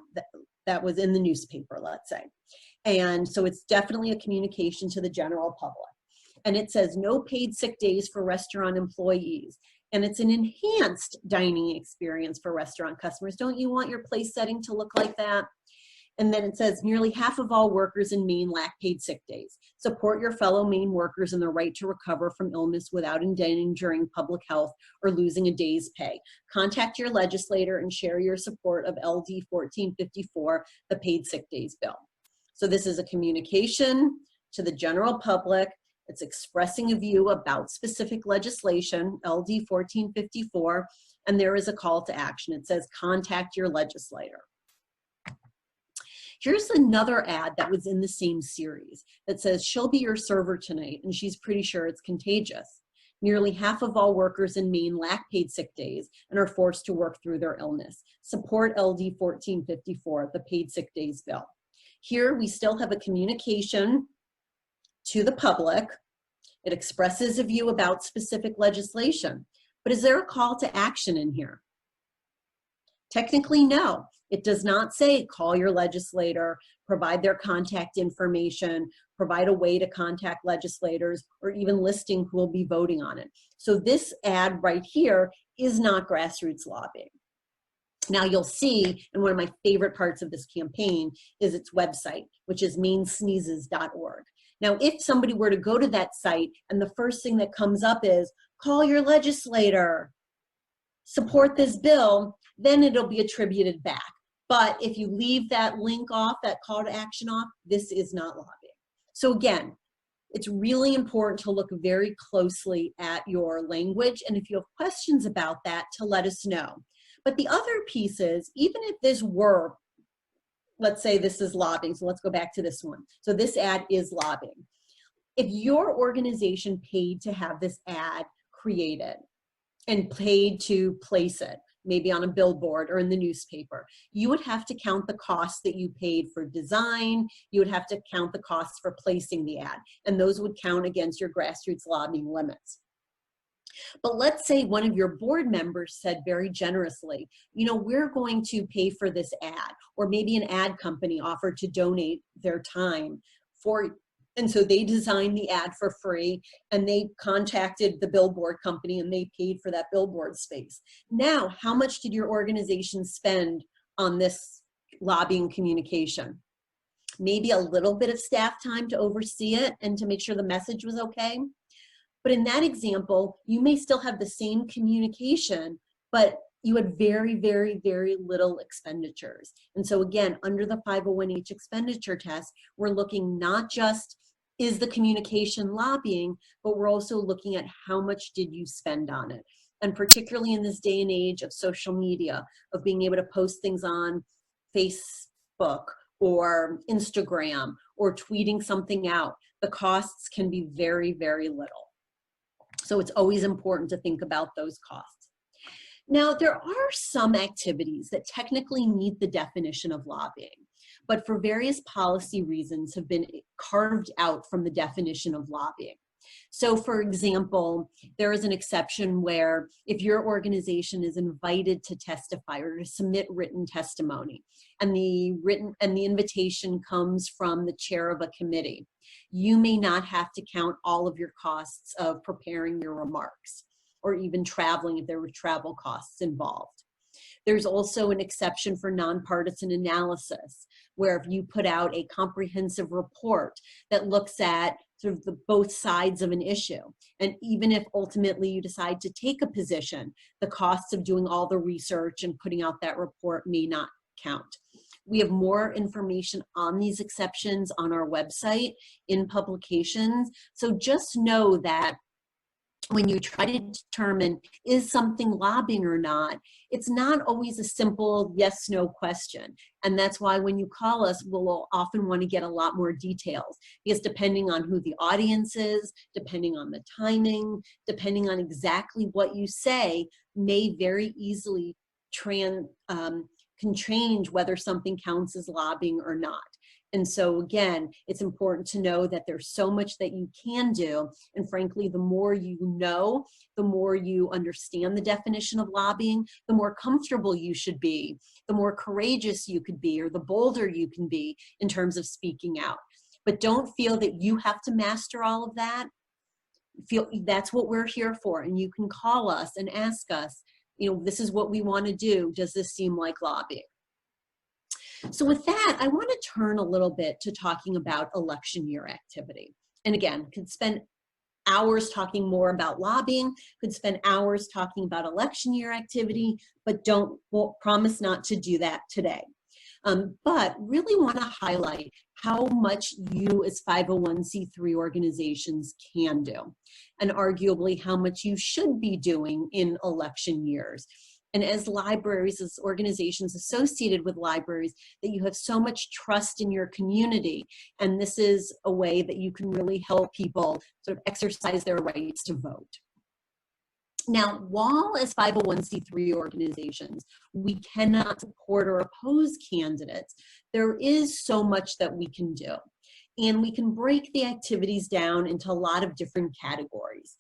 that was in the newspaper, let's say. And so it's definitely a communication to the general public. And it says no paid sick days for restaurant employees. And it's an enhanced dining experience for restaurant customers. Don't you want your place setting to look like that? And then it says nearly half of all workers in Maine lack paid sick days. Support your fellow Maine workers in their right to recover from illness without endangering public health or losing a day's pay. Contact your legislator and share your support of LD 1454, the paid sick days bill. So this is a communication to the general public. It's expressing a view about specific legislation, LD 1454, and there is a call to action. It says contact your legislator. Here's another ad that was in the same series that says, she'll be your server tonight, and she's pretty sure it's contagious. Nearly half of all workers in Maine lack paid sick days and are forced to work through their illness. Support LD 1454, the paid sick days bill. Here we still have a communication to the public. It expresses a view about specific legislation. But is there a call to action in here? Technically, no. It does not say call your legislator, provide their contact information, provide a way to contact legislators, or even listing who will be voting on it. So this ad right here is not grassroots lobbying. Now you'll see, and one of my favorite parts of this campaign is its website, which is mainsneezes.org. Now, if somebody were to go to that site and the first thing that comes up is call your legislator, support this bill, then it'll be attributed back. But if you leave that link off, that call to action off, this is not lobbying. So again, it's really important to look very closely at your language. And if you have questions about that, to let us know. But the other piece is, even if this were, let's say this is lobbying, so let's go back to this one. So this ad is lobbying. If your organization paid to have this ad created and paid to place it, maybe on a billboard or in the newspaper, you would have to count the costs that you paid for design, you would have to count the costs for placing the ad, and those would count against your grassroots lobbying limits. But let's say one of your board members said very generously, you know, we're going to pay for this ad, or maybe an ad company offered to donate their time for, and so they designed the ad for free and they contacted the billboard company and they paid for that billboard space. Now, how much did your organization spend on this lobbying communication? Maybe a little bit of staff time to oversee it and to make sure the message was okay. But in that example, you may still have the same communication, but you had very, very, very little expenditures. And so again, under the 501H expenditure test, we're looking not just is the communication lobbying, but we're also looking at how much did you spend on it. And particularly in this day and age of social media, of being able to post things on Facebook or Instagram or tweeting something out, the costs can be very, very little. So it's always important to think about those costs. Now, there are some activities that technically meet the definition of lobbying, but for various policy reasons have been carved out from the definition of lobbying. So for example, there is an exception where if your organization is invited to testify or to submit written testimony, and the invitation comes from the chair of a committee, you may not have to count all of your costs of preparing your remarks, or even traveling if there were travel costs involved. There's also an exception for nonpartisan analysis, where if you put out a comprehensive report that looks at sort of the both sides of an issue, and even if ultimately you decide to take a position, the costs of doing all the research and putting out that report may not count. We have more information on these exceptions on our website in publications. So just know that when you try to determine is something lobbying or not, it's not always a simple yes, no question. And that's why when you call us, we'll often want to get a lot more details, because depending on who the audience is, depending on the timing, depending on exactly what you say, may very easily can change whether something counts as lobbying or not. And so again, it's important to know that there's so much that you can do. And frankly, the more you know, the more you understand the definition of lobbying, the more comfortable you should be, the more courageous you could be, or the bolder you can be in terms of speaking out. But don't feel that you have to master all of that. Feel that's what we're here for. And you can call us and ask us, this is what we want to do. Does this seem like lobbying? So with that, I want to turn a little bit to talking about election year activity. And again, could spend hours talking more about lobbying, could spend hours talking about election year activity, but won't promise not to do that today. But really want to highlight how much you as 501c3 organizations can do, and arguably how much you should be doing in election years. And as libraries, as organizations associated with libraries, that you have so much trust in your community. And this is a way that you can really help people sort of exercise their rights to vote. Now, while as 501c3 organizations, we cannot support or oppose candidates, there is so much that we can do. And we can break the activities down into a lot of different categories.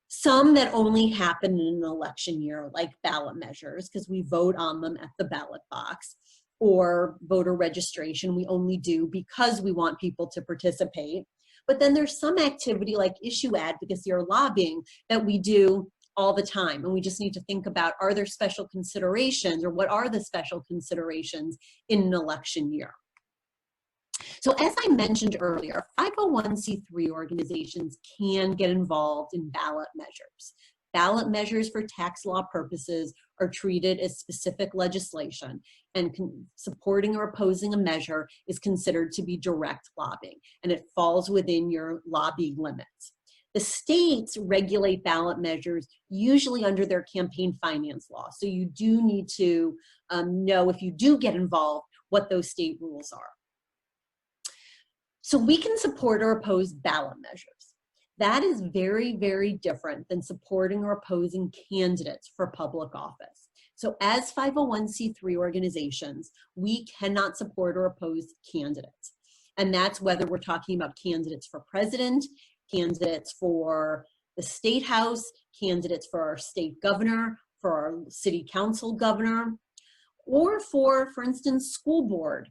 Some that only happen in an election year, like ballot measures, because we vote on them at the ballot box, or voter registration, we only do because we want people to participate. But then there's some activity like issue advocacy or lobbying that we do all the time. And we just need to think about, are there special considerations, or what are the special considerations in an election year? So as I mentioned earlier, 501c3 organizations can get involved in ballot measures. Ballot measures for tax law purposes are treated as specific legislation, and supporting or opposing a measure is considered to be direct lobbying, and it falls within your lobbying limits. The states regulate ballot measures usually under their campaign finance law. So you do need to know, if you do get involved, what those state rules are. So we can support or oppose ballot measures. That is very, very different than supporting or opposing candidates for public office. So as 501c3 organizations, we cannot support or oppose candidates. And that's whether we're talking about candidates for president, candidates for the state house, candidates for our state governor, for our city council governor, or for instance, school board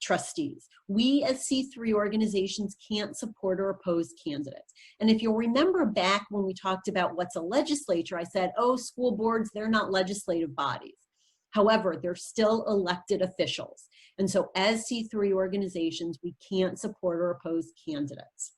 trustees. We as C3 organizations can't support or oppose candidates. And if you'll remember back when we talked about what's a legislature, I said, oh, school boards, they're not legislative bodies. However, they're still elected officials. And so as C3 organizations, we can't support or oppose candidates.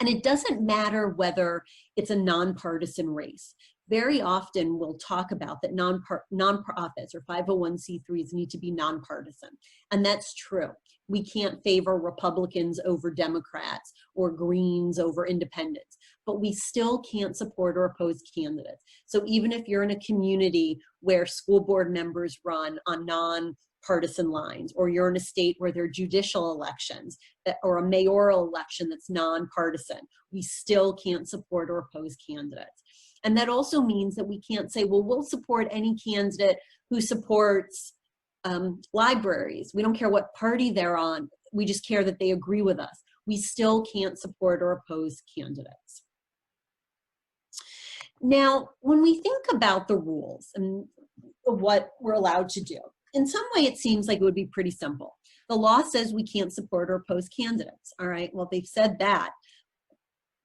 And it doesn't matter whether it's a nonpartisan race. Very often we'll talk about that nonprofits or 501c3s need to be nonpartisan. And that's true. We can't favor Republicans over Democrats or Greens over independents, but we still can't support or oppose candidates. So even if you're in a community where school board members run on nonpartisan lines, or you're in a state where there are judicial elections or a mayoral election that's nonpartisan, we still can't support or oppose candidates. And that also means that we can't say, well, we'll support any candidate who supports libraries. We don't care what party they're on. We just care that they agree with us. We still can't support or oppose candidates. Now, when we think about the rules and what we're allowed to do, in some way it seems like it would be pretty simple. The law says we can't support or oppose candidates. All right, well, they've said that.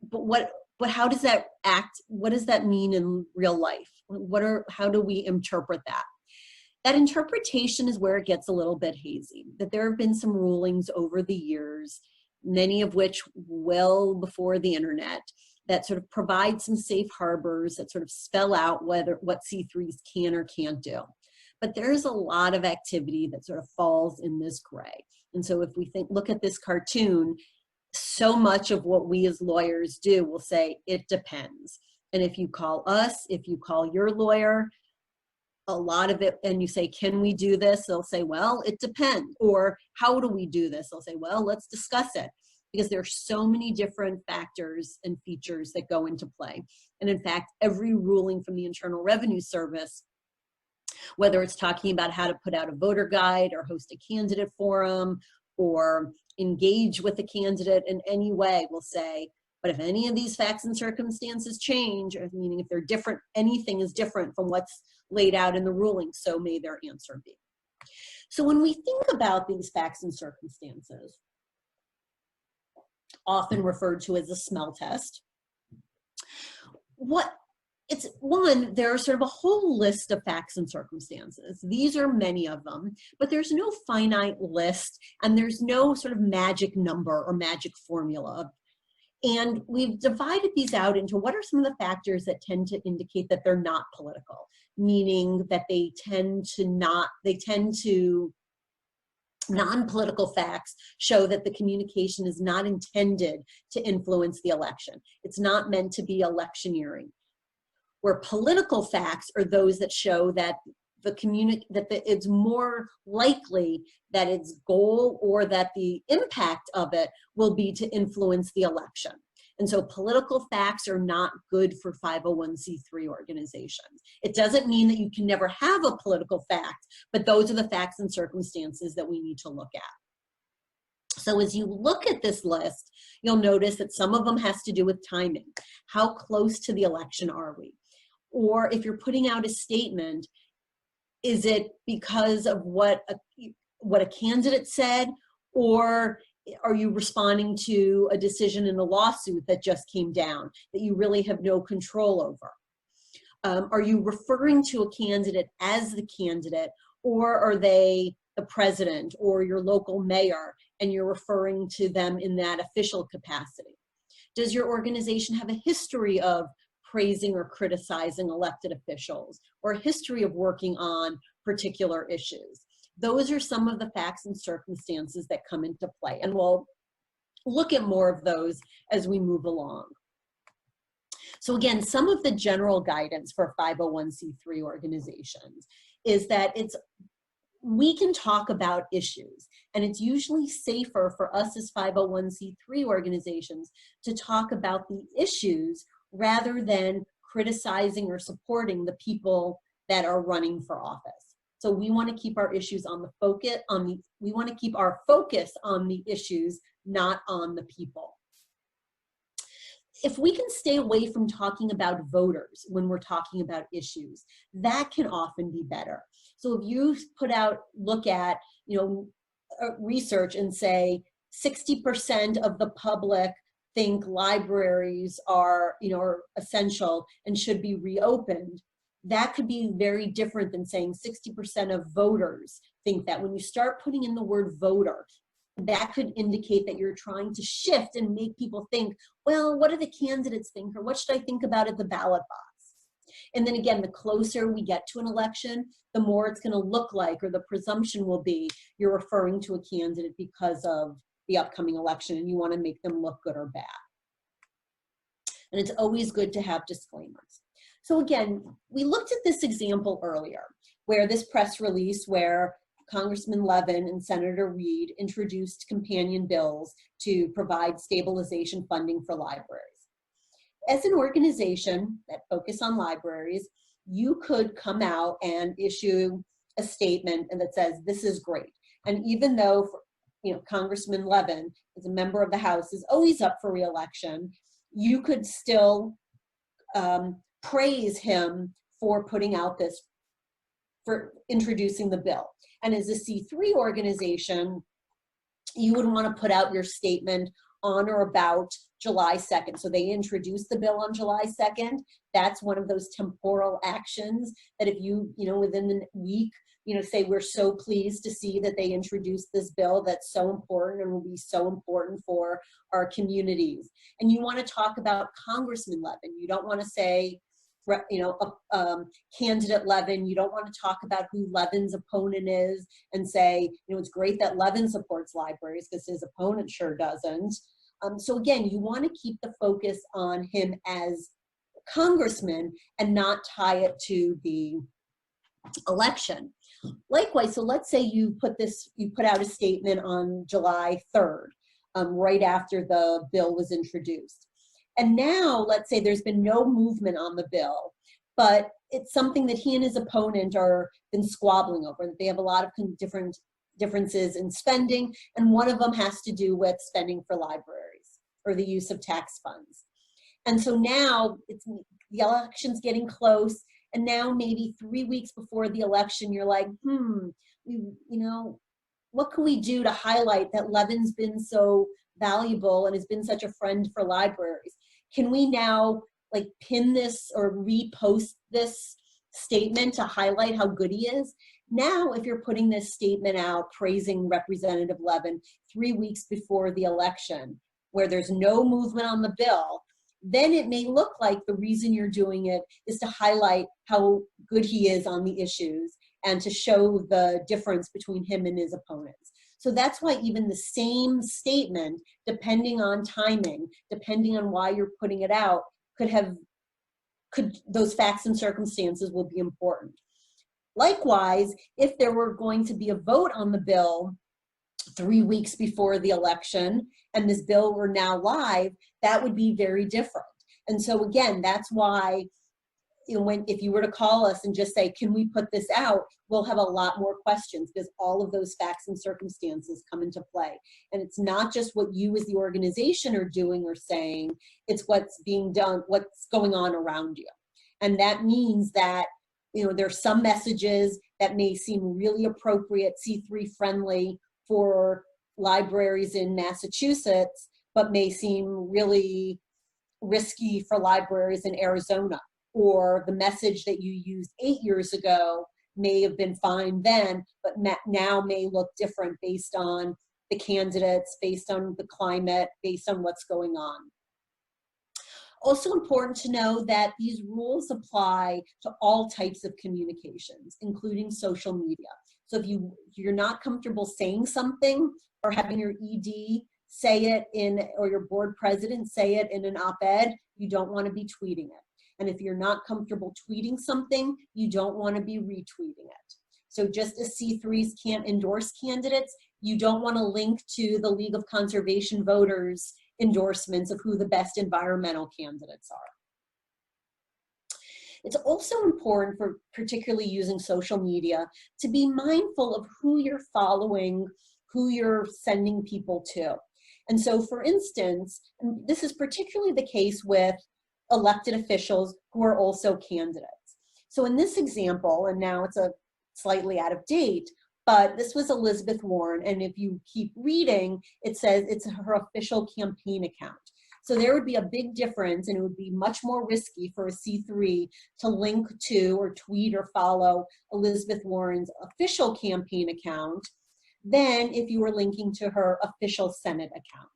But how does that act? What does that mean in real life? how do we interpret that? That interpretation is where it gets a little bit hazy, that there have been some rulings over the years, many of which well before the internet, that sort of provide some safe harbors that sort of spell out what C3s can or can't do. But there's a lot of activity that sort of falls in this gray. And so if we look at this cartoon, so much of what we as lawyers do will say, it depends. And if you call us, if you call your lawyer, a lot of it, and you say, can we do this? They'll say, well, it depends. Or how do we do this? They'll say, well, let's discuss it. Because there are so many different factors and features that go into play. And in fact, every ruling from the Internal Revenue Service, whether it's talking about how to put out a voter guide or host a candidate forum or engage with a candidate in any way, will say, but if any of these facts and circumstances change, or meaning if they're different, anything is different from what's laid out in the ruling, so may their answer be. So when we think about these facts and circumstances, often referred to as a smell test, there are sort of a whole list of facts and circumstances. These are many of them, but there's no finite list, and there's no sort of magic number or magic formula. And we've divided these out into what are some of the factors that tend to indicate that they're not political, meaning that non-political facts show that the communication is not intended to influence the election. It's not meant to be electioneering. Where political facts are those that show that it's more likely that its goal or that the impact of it will be to influence the election. And so political facts are not good for 501c3 organizations. It doesn't mean that you can never have a political fact, but those are the facts and circumstances that we need to look at. So as you look at this list, you'll notice that some of them has to do with timing. How close to the election are we? Or if you're putting out a statement, is it because of what a candidate said, or are you responding to a decision in a lawsuit that just came down that you really have no control over? Are you referring to a candidate as the candidate, or are they the president or your local mayor and you're referring to them in that official capacity? Does your organization have a history of praising or criticizing elected officials, or a history of working on particular issues? Those are some of the facts and circumstances that come into play, and we'll look at more of those as we move along. So again, some of the general guidance for 501c3 organizations is that we can talk about issues, and it's usually safer for us as 501c3 organizations to talk about the issues rather than criticizing or supporting the people that are running for office. So we want to keep our issues we want to keep our focus on the issues, not on the people. If we can stay away from talking about voters when we're talking about issues, that can often be better. So if you look at, research and say 60% of the public think libraries are essential and should be reopened, that could be very different than saying 60% of voters think that. When you start putting in the word voter, that could indicate that you're trying to shift and make people think, well, what do the candidates think, or what should I think about at the ballot box? And then again, the closer we get to an election, the more it's going to look like, or the presumption will be, you're referring to a candidate because of the upcoming election and you want to make them look good or bad. And it's always good to have disclaimers. So again, we looked at this example earlier, where this press release where Congressman Levine and Senator Reid introduced companion bills to provide stabilization funding for libraries. As an organization that focus on libraries, you could come out and issue a statement and that says, this is great. And even though Congressman Levine, as a member of the House, is always up for re-election, you could still praise him for putting out for introducing the bill. And as a C3 organization, you would want to put out your statement on or about July 2nd. So they introduced the bill on July 2nd. That's one of those temporal actions that if you, within the week, say we're so pleased to see that they introduced this bill that's so important and will be so important for our communities. And you want to talk about Congressman Levin. You don't want to say, candidate Levin. You don't want to talk about who Levin's opponent is and say, it's great that Levin supports libraries because his opponent sure doesn't. So again, you want to keep the focus on him as congressman and not tie it to the election. Likewise, so let's say you put out a statement on July 3rd, right after the bill was introduced. And now let's say there's been no movement on the bill, but it's something that he and his opponent are been squabbling over, that they have a lot of different differences in spending, and one of them has to do with spending for libraries or the use of tax funds. And so now the election's getting close, and now maybe 3 weeks before the election, you're like, what can we do to highlight that Levin's been so valuable and has been such a friend for libraries? Can we now pin this or repost this statement to highlight how good he is? Now, if you're putting this statement out praising Representative Levin 3 weeks before the election, where there's no movement on the bill, then it may look like the reason you're doing it is to highlight how good he is on the issues and to show the difference between him and his opponents. So that's why even the same statement, depending on timing, depending on why you're putting it out, those facts and circumstances will be important. Likewise, if there were going to be a vote on the bill 3 weeks before the election and this bill were now live, that would be very different. And so again, that's why if you were to call us and just say, can we put this out, we'll have a lot more questions because all of those facts and circumstances come into play. And it's not just what you as the organization are doing or saying, it's what's being done, what's going on around you. And that means that there's some messages that may seem really appropriate, C3 friendly for libraries in Massachusetts, but may seem really risky for libraries in Arizona. Or the message that you used 8 years ago may have been fine then, but now may look different based on the candidates, based on the climate, based on what's going on. Also important to know that these rules apply to all types of communications, including social media. So if you're not comfortable saying something or having your ED say it or your board president say it in an op-ed, you don't want to be tweeting it. And if you're not comfortable tweeting something, you don't want to be retweeting it. So just as C3s can't endorse candidates, you don't want to link to the League of Conservation Voters endorsements of who the best environmental candidates are. It's also important for particularly using social media to be mindful of who you're following, who you're sending people to. And so for instance, and this is particularly the case with elected officials who are also candidates. So in this example, and now it's a slightly out of date, but this was Elizabeth Warren, and if you keep reading, it says it's her official campaign account. So there would be a big difference, and it would be much more risky for a C3 to link to or tweet or follow Elizabeth Warren's official campaign account than if you were linking to her official Senate account.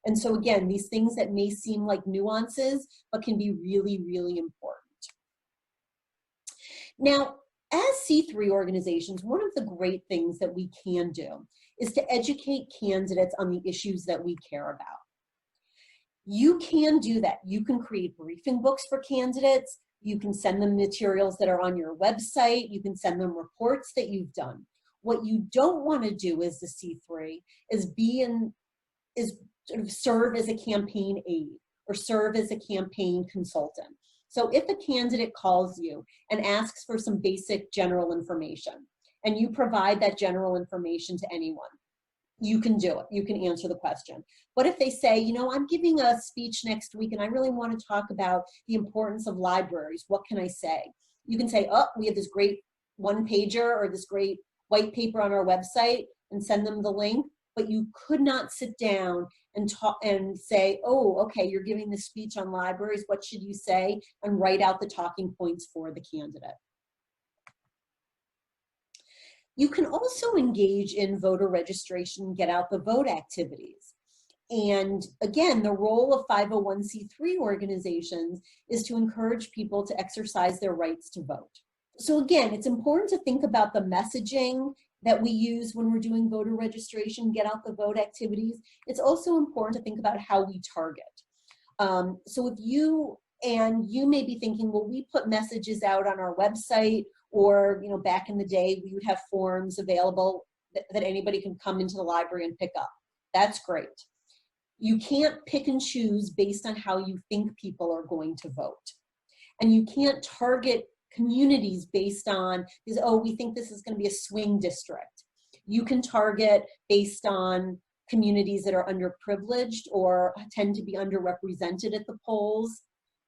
And so again, these things that may seem like nuances, but can be really, really important. Now, as C3 organizations, one of the great things that we can do is to educate candidates on the issues that we care about. You can do that. You can create briefing books for candidates. You can send them materials that are on your website. You can send them reports that you've done. What you don't want to do as the C3 is sort of serve as a campaign aide or serve as a campaign consultant. So if a candidate calls you and asks for some basic general information, and you provide that general information to anyone, you can do it. You can answer the question. But if they say, I'm giving a speech next week and I really want to talk about the importance of libraries, what can I say? You can say, we have this great one-pager or this great white paper on our website, and send them the link. But you could not sit down and talk and say, oh, okay, you're giving this speech on libraries, what should you say? And write out the talking points for the candidate. You can also engage in voter registration, get out the vote activities. And again, the role of 501c3 organizations is to encourage people to exercise their rights to vote. So again, it's important to think about the messaging that we use when we're doing voter registration, get out the vote activities. It's also important to think about how we target. So if you may be thinking, well, we put messages out on our website, or back in the day, we would have forms available that anybody can come into the library and pick up. That's great. You can't pick and choose based on how you think people are going to vote. And you can't target communities based on, oh, we think this is going to be a swing district. You can target based on communities that are underprivileged or tend to be underrepresented at the polls.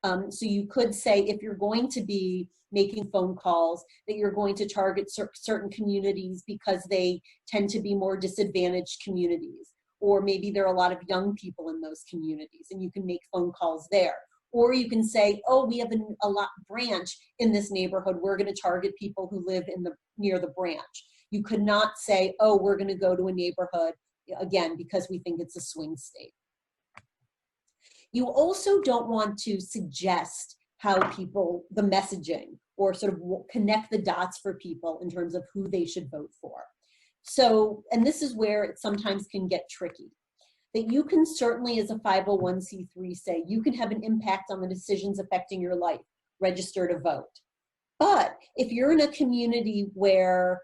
So you could say, if you're going to be making phone calls, that you're going to target certain communities because they tend to be more disadvantaged communities. Or maybe there are a lot of young people in those communities, and you can make phone calls there. Or you can say, oh, we have a branch in this neighborhood. We're going to target people who live near the branch. You could not say, oh, we're going to go to a neighborhood, again, because we think it's a swing state. You also don't want to suggest how the messaging, or sort of connect the dots for people in terms of who they should vote for. So, and this is where it sometimes can get tricky. That you can certainly, as a 501c3, say you can have an impact on the decisions affecting your life, register to vote. But if you're in a community where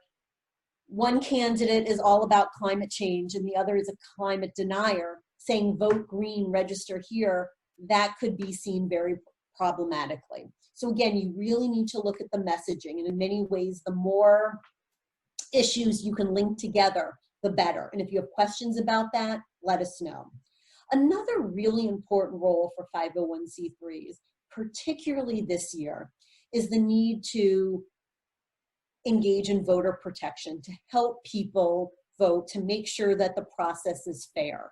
one candidate is all about climate change and the other is a climate denier, saying vote green, register here, that could be seen very problematically. So again, you really need to look at the messaging, and in many ways, the more issues you can link together, the better. And if you have questions about that, let us know. Another really important role for 501c3s, particularly this year, is the need to engage in voter protection, to help people vote, to make sure that the process is fair.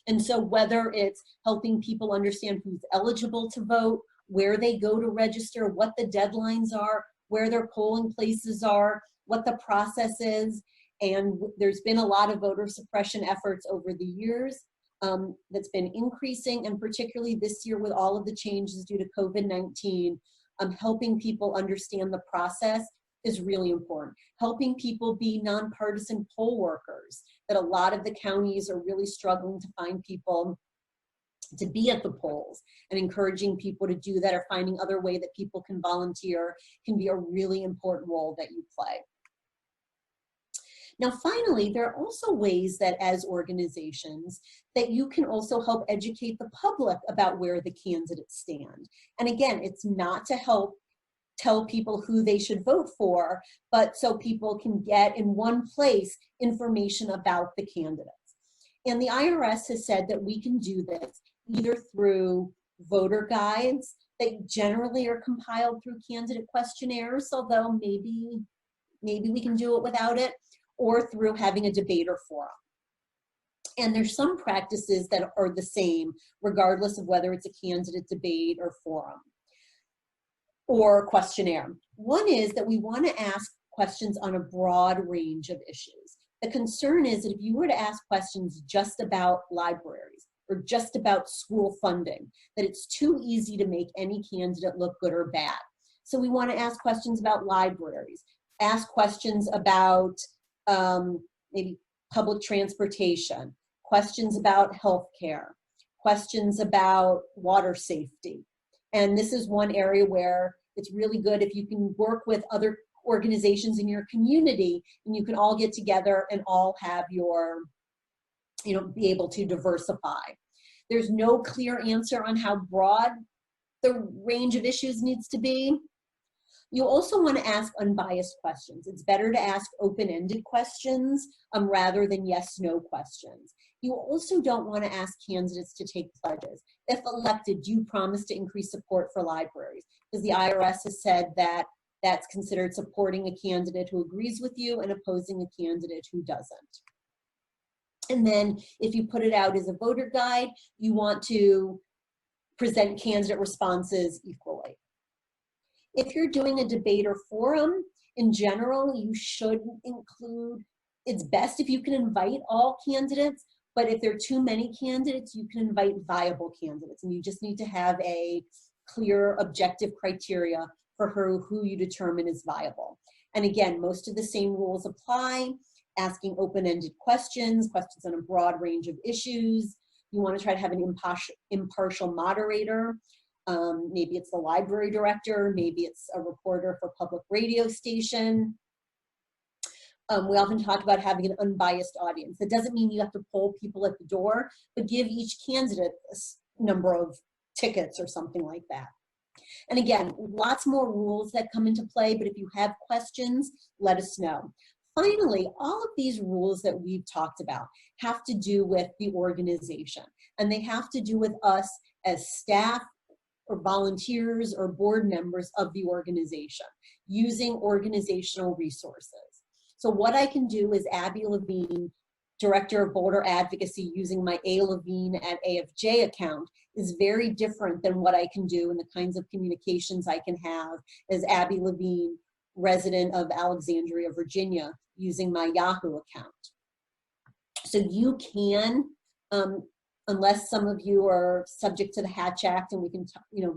And so whether it's helping people understand who's eligible to vote, where they go to register, what the deadlines are, where their polling places are, what the process is. And there's been a lot of voter suppression efforts over the years that's been increasing, and particularly this year with all of the changes due to COVID-19, helping people understand the process is really important. Helping people be nonpartisan poll workers, that a lot of the counties are really struggling to find people to be at the polls, and encouraging people to do that, or finding other way that people can volunteer, can be a really important role that you play. Now, finally, there are also ways that as organizations that you can also help educate the public about where the candidates stand. And again, it's not to help tell people who they should vote for, but so people can get in one place information about the candidates. And the IRS has said that we can do this either through voter guides that generally are compiled through candidate questionnaires, although maybe we can do it without it, or through having a debater forum. And there's some practices that are the same, regardless of whether it's a candidate debate or forum or questionnaire. One is that we want to ask questions on a broad range of issues. The concern is that if you were to ask questions just about libraries or just about school funding, that it's too easy to make any candidate look good or bad. So we want to ask questions about libraries, ask questions about maybe public transportation, questions about healthcare, questions about water safety. And this is one area where it's really good if you can work with other organizations in your community, and you can all get together and all have your, be able to diversify. There's no clear answer on how broad the range of issues needs to be. You also want to ask unbiased questions. It's better to ask open-ended questions rather than yes/no questions. You also don't want to ask candidates to take pledges. If elected, do you promise to increase support for libraries? Because the IRS has said that that's considered supporting a candidate who agrees with you and opposing a candidate who doesn't. And then if you put it out as a voter guide, you want to present candidate responses equally. If you're doing a debate or forum, in general, you should include, it's best if you can invite all candidates, but if there are too many candidates, you can invite viable candidates, and you just need to have a clear objective criteria for who you determine is viable. And again, most of the same rules apply, asking open-ended questions on a broad range of issues. You want to try to have an impartial moderator. Maybe it's the library director, maybe it's a reporter for public radio station. We often talk about having an unbiased audience. That doesn't mean you have to poll people at the door, but give each candidate a number of tickets or something like that. And again, lots more rules that come into play, but if you have questions, let us know. Finally, all of these rules that we've talked about have to do with the organization, and they have to do with us as staff or volunteers or board members of the organization, using organizational resources. So what I can do as Abby Levine, Director of Boulder Advocacy, using my A. Levine at AFJ account is very different than what I can do and the kinds of communications I can have as Abby Levine, resident of Alexandria, Virginia, using my Yahoo account. So you can, unless some of you are subject to the Hatch Act, and we can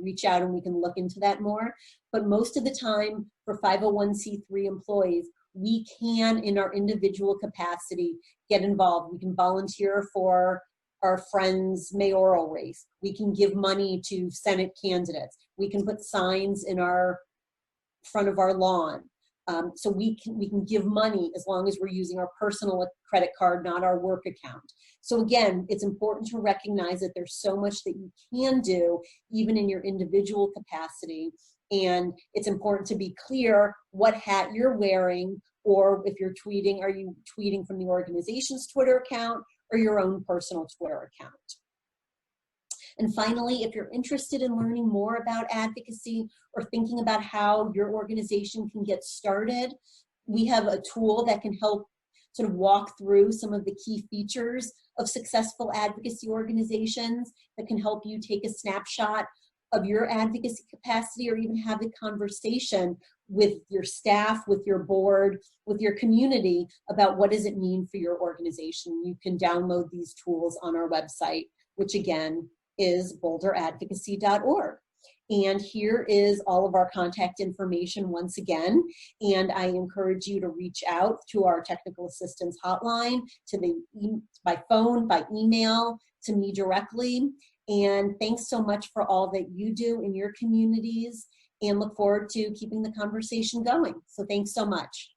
reach out and we can look into that more, but most of the time for 501c3 employees, we can, in our individual capacity, get involved. We can volunteer for our friend's mayoral race. We can give money to Senate candidates. We can put signs in our front of our lawn. So we can give money as long as we're using our personal credit card, not our work account. So again, it's important to recognize that there's so much that you can do even in your individual capacity. And it's important to be clear what hat you're wearing, or if you're tweeting, are you tweeting from the organization's Twitter account or your own personal Twitter account? And finally, if you're interested in learning more about advocacy or thinking about how your organization can get started, we have a tool that can help sort of walk through some of the key features of successful advocacy organizations that can help you take a snapshot of your advocacy capacity, or even have a conversation with your staff, with your board, with your community about what does it mean for your organization. You can download these tools on our website, which again is boulderadvocacy.org. And here is all of our contact information once again. And I encourage you to reach out to our technical assistance hotline, by phone, by email, to me directly. And thanks so much for all that you do in your communities, and look forward to keeping the conversation going. So thanks so much.